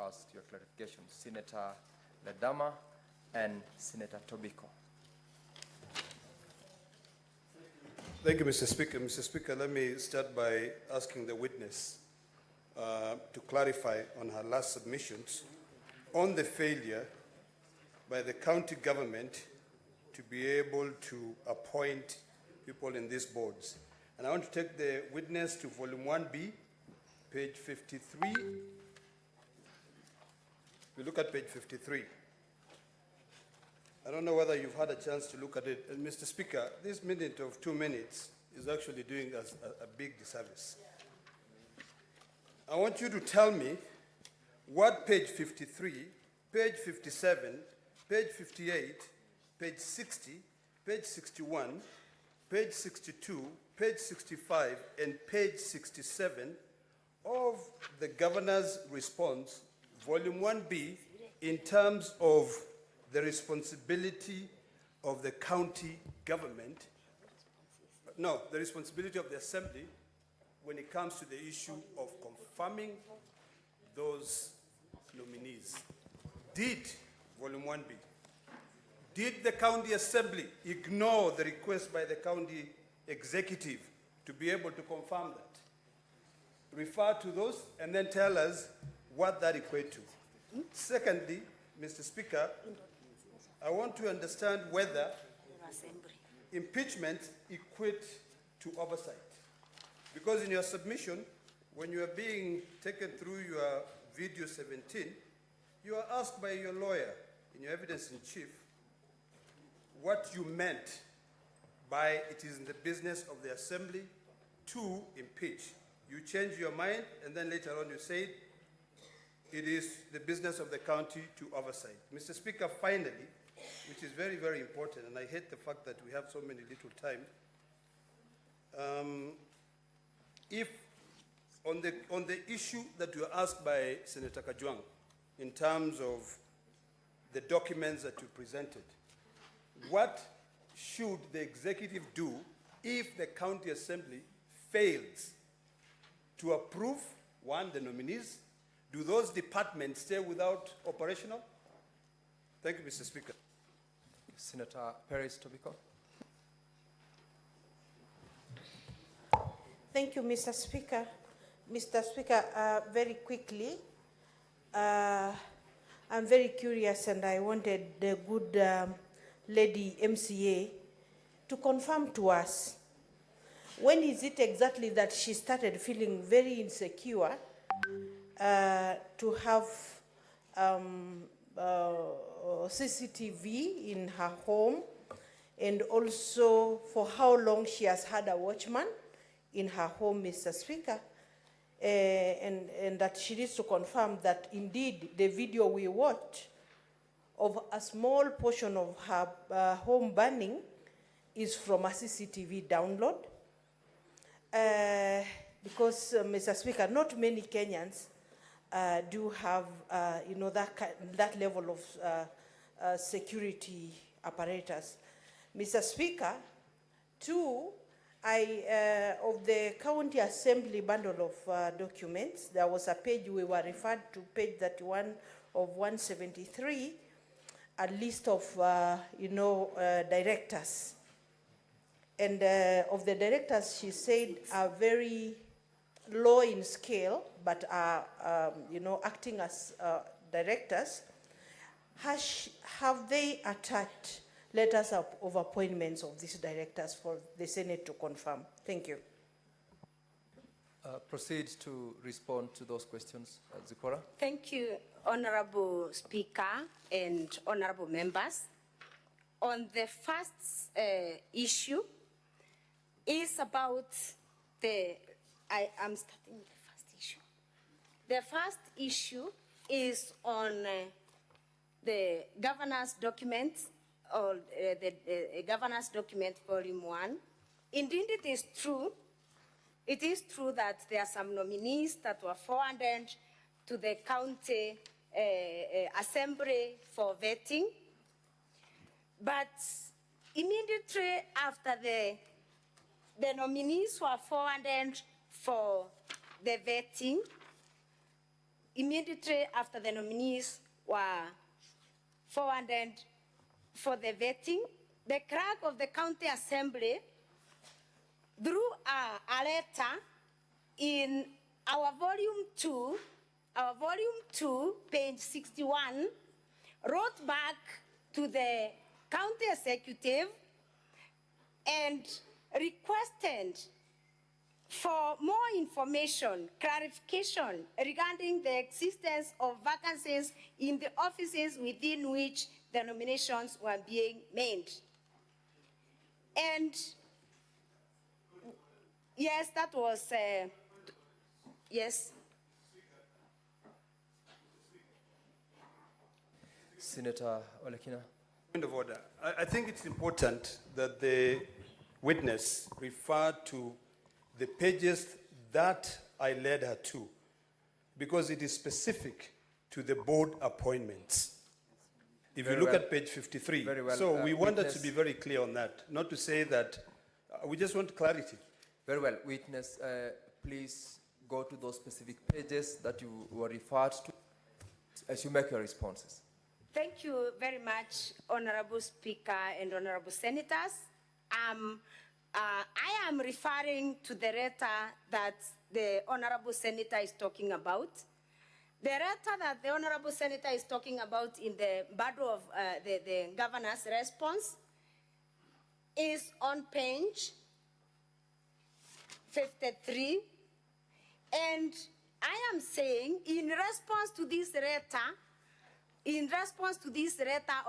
ask your clarification. Senator Ledama and Senator Tobiko. Thank you, Mr. Speaker. Mr. Speaker, let me start by asking the witness to clarify on her last submissions on the failure by the county government to be able to appoint people in these boards. And I want to take the witness to volume 1B, page 53. We look at page 53. I don't know whether you've had a chance to look at it. And Mr. Speaker, this minute of 2 minutes is actually doing us a big disservice. I want you to tell me what page 53, page 57, page 58, page 60, page 61, page 62, page 65, and page 67 of the governor's response, volume 1B, in terms of the responsibility of the county government, no, the responsibility of the assembly when it comes to the issue of confirming those nominees. Did, volume 1B, did the county assembly ignore the request by the county executive to be able to confirm that? Refer to those and then tell us what that equates to. Secondly, Mr. Speaker, I want to understand whether impeachment equates to oversight. Because in your submission, when you are being taken through your video 17, you are asked by your lawyer in your evidence in chief what you meant by it is in the business of the assembly to impeach. You change your mind, and then later on you say it is the business of the county to oversight. Mr. Speaker, finally, which is very, very important, and I hate the fact that we have so many little time. If on the issue that you were asked by Senator Kajwang in terms of the documents that you presented, what should the executive do if the county assembly fails to approve, one, the nominees? Do those departments stay without operational? Thank you, Mr. Speaker. Senator Perez Tobiko. Thank you, Mr. Speaker. Mr. Speaker, very quickly, I'm very curious and I wanted the good lady MCA to confirm to us, when is it exactly that she started feeling very insecure to have CCTV in her home, and also for how long she has had a watchman in her home, Mr. Speaker, and that she needs to confirm that indeed the video we watched of a small portion of her home burning is from a CCTV download. Because, Mr. Speaker, not many Kenyans do have, that level of security apparatus. Mr. Speaker, two, of the county assembly bundle of documents, there was a page we were referred to, page 31 of 173, a list of, directors. And of the directors, she said, are very low in scale, but are, acting as directors. Have they attached letters of appointments of these directors for the Senate to confirm? Thank you. Proceed to respond to those questions, Zipporah. Thank you, Honorable Speaker and Honorable members. On the first issue, is about I am starting with the first issue. The first issue is on the governor's document, or the governor's document volume 1. Indeed, it is true. It is true that there are some nominees that were forwarded to the county assembly for vetting. But immediately after the nominees were forwarded for the vetting, immediately after the nominees were forwarded for the vetting, the clerk of the county assembly, through a letter in our volume 2, page 61, wrote back to the county executive and requested for more information, clarification regarding the existence of vacancies in the offices within which the nominations were being made. And yes, that was, yes. Senator Ole Kina. Point of order. I think it's important that the witness refer to the pages that I led her to, because it is specific to the board appointments. If you look at page 53. Very well. So we wanted witness- to be very clear on that, not to say that, we just want clarity. Very well. Witness, please go to those specific pages that you were referred to as you make your responses. Thank you very much, Honorable Speaker and Honorable Senators. I am referring to the letter that the Honorable Senator is talking about. The letter that the Honorable Senator is talking about in the body of the governor's response is on page 53. And I am saying, in response to this letter,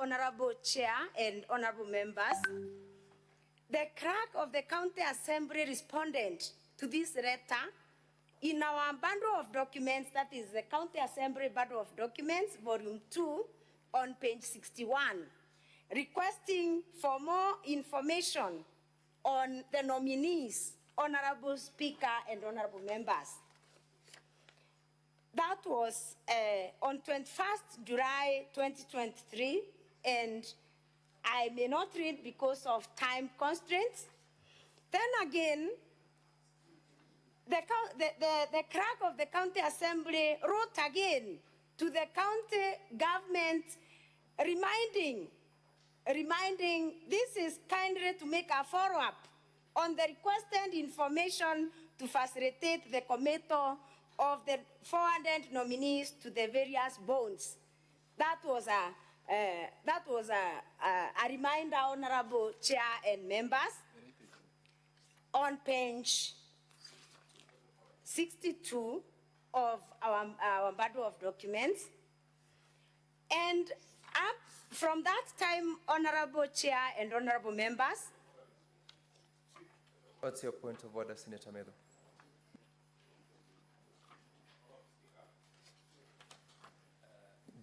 Honorable Chair and Honorable Members, the clerk of the county assembly responded to this letter in our bundle of documents, that is the county assembly bundle of documents, volume 2, on page 61, requesting for more information on the nominees, Honorable Speaker and Honorable Members. That was on 21st July 2023, and I may not read because of time constraints. Then again, the clerk of the county assembly wrote again to the county government reminding this is kindly to make a follow-up on the requested information to facilitate the committal of the forwarded nominees to the various boards. That was a reminder, Honorable Chair and members, on page 62 of our bundle of documents. And up from that time, Honorable Chair and Honorable members. What's your point of order, Senator Meru?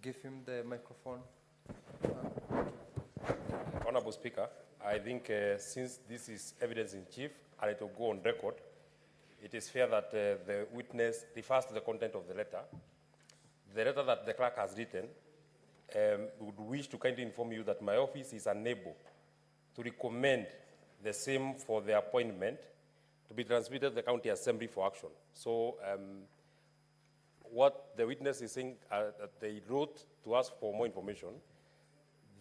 Give him the microphone. Honorable Speaker, I think since this is evidence in chief and it will go on record, it is fair that the witness refers to the content of the letter. The letter that the clerk has written would wish to kindly inform you that my office is unable to recommend the same for the appointment to be transmitted to the county assembly for action. So what the witness is saying, that they wrote to us for more information,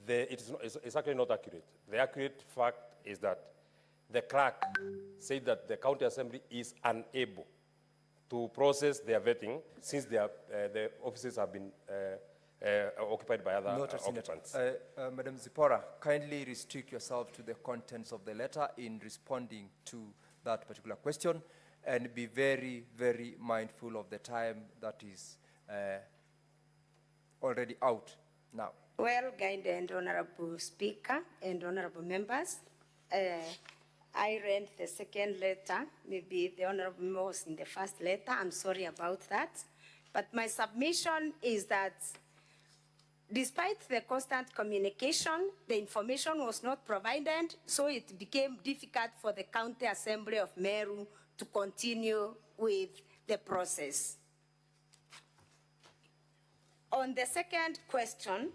it's actually not accurate. The accurate fact is that the clerk said that the county assembly is unable to process their vetting since the offices have been occupied by other occupants. Madam Zipora, kindly restrict yourself to the contents of the letter in responding to that particular question, and be very, very mindful of the time that is already out now. Well, guided Honorable Speaker and Honorable members, I read the second letter. Maybe the Honorable member was in the first letter. I'm sorry about that. But my submission is that despite the constant communication, the information was not provided, so it became difficult for the County Assembly of Meru to continue with the process. On the second question,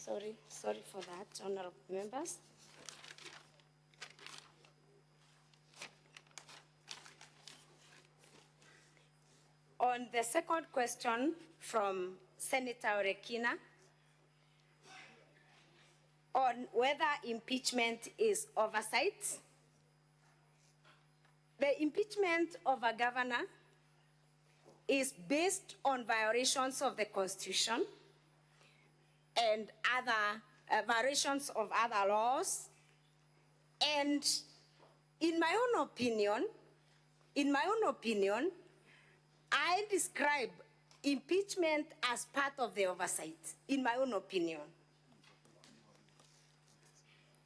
Sorry for that, honorable members. On the second question from Senator Kina on whether impeachment is oversight, the impeachment of a governor is based on violations of the Constitution and other violations of other laws. And in my own opinion, I describe impeachment as part of the oversight, in my own opinion.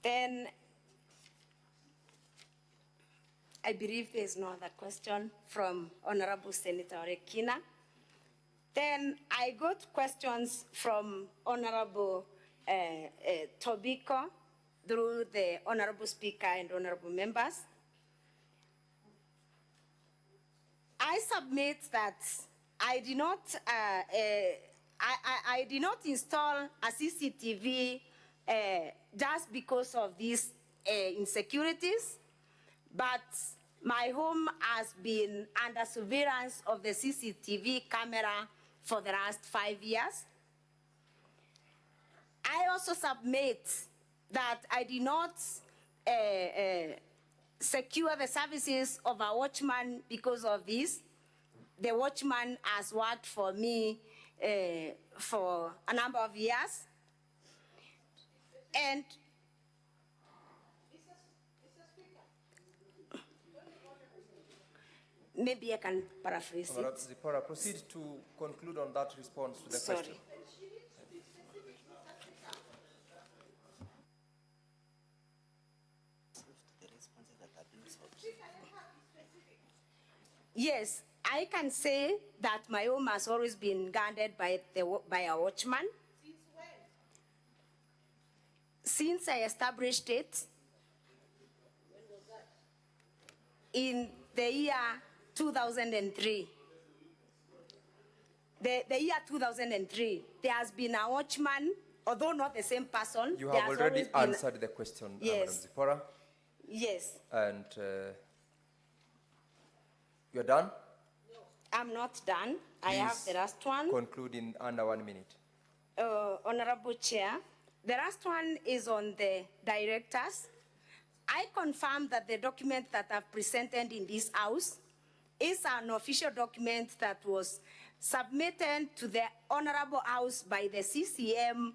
Then I believe there's no other question from Honorable Senator Kina. Then I got questions from Honorable Tobiko through the Honorable Speaker and Honorable members. I submit that I did not install a CCTV just because of these insecurities, but my home has been under surveillance of the CCTV camera for the last 5 years. I also submit that I did not secure the services of a watchman because of this. The watchman has worked for me for a number of years. And maybe I can paraphrase it. Zipporah, proceed to conclude on that response to the question. Yes, I can say that my home has always been guarded by a watchman. Since when? Since I established it. When was that? In the year 2003. The year 2003, there has been a watchman, although not the same person. You have already answered the question, Yes. Madam Zipporah. Yes. And you're done? No. I'm not done. I have the last one. Conclude in under 1 minute. Honorable Chair, the last one is on the directors. I confirm that the document that I've presented in this House is an official document that was submitted to the Honorable House by the CCM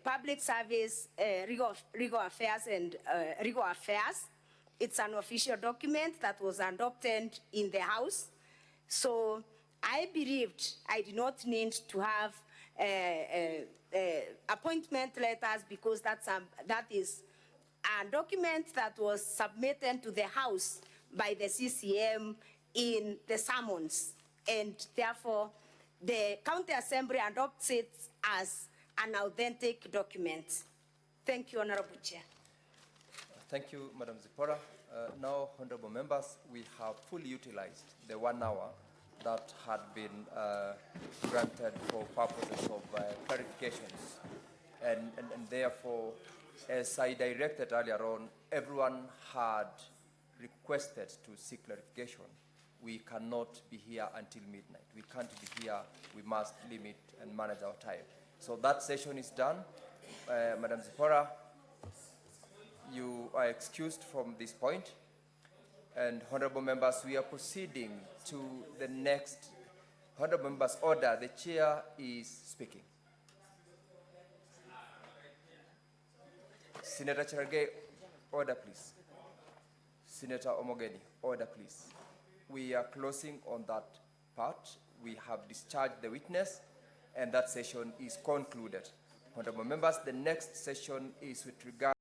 Public Service, Legal Affairs and Legal Affairs. It's an official document that was adopted in the House. So I believed I did not need to have appointment letters because that is a document that was submitted to the House by the CCM in the summons. And therefore, the County Assembly adopts it as an authentic document. Thank you, Honorable Chair. Thank you, Madam Zipporah. Now, honorable members, we have fully utilized the 1 hour that had been granted for purposes of clarifications. And therefore, as I directed earlier on, everyone had requested to seek clarification. We cannot be here until midnight. We can't be here. We must limit and manage our time. So that session is done. Madam Zipporah, you are excused from this point. And honorable members, we are proceeding to the next honorable members' order. The chair is speaking. Senator Cherargei, order please. Senator Omogeni, order please. We are closing on that part. We have discharged the witness, and that session is concluded. Honorable members, the next session is with regard